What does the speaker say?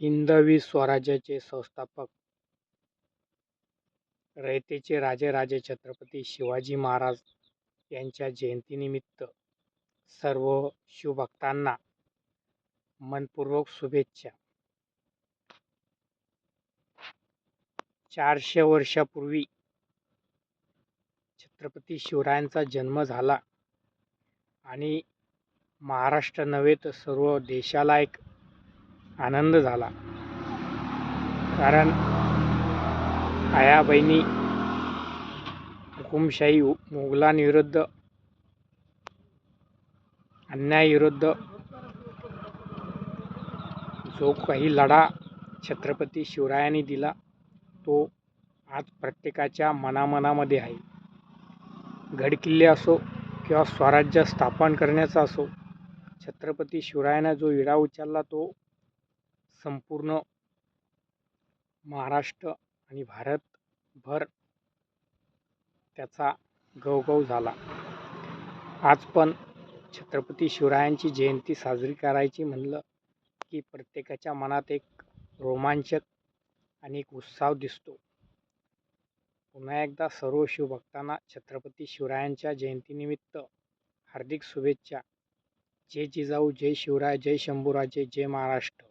हिंदवी स्वराज्याचे संस्थापक, रयतेचे राजे छत्रपती शिवाजी महाराज यांच्या जयंतीनिमित्त सर्व शिवभक्तांना मनपूर्वक शुभेच्छा. 400 वर्षापूर्वी छत्रपती शिवरायांचा जन्म झाला आणि महाराष्ट्र नव्हे तर सर्व देशाला एक आनंद झाला. कारण आया बहिणी हुकुमशाही मोगलांविरुद्ध, अन्यायाविरुद्ध जो काही लढा छत्रपती शिवरायांनी दिला तो आज प्रत्येकाच्या मनामध्ये आहे. गडकिल्ले असो किंवा स्वराज्य स्थापन करण्याचा असो, छत्रपती शिवरायांना जो विडा उचलला तो संपूर्ण महाराष्ट्र आणि भारतभर त्याचा गवगव झाला. आज पण छत्रपती शिवरायांची जयंती साजरी करायची म्हणलं की प्रत्येकाच्या मनात एक रोमांचक आणि एक उत्साह दिसतो. पुन्हा एकदा सर्व शिवभक्तांना छत्रपती शिवरायांच्या जयंतीनिमित्त हार्दिक शुभेच्छा. जय जिजाऊ, जय शिवराय, जय शंभूराजे, जय महाराष्ट्र.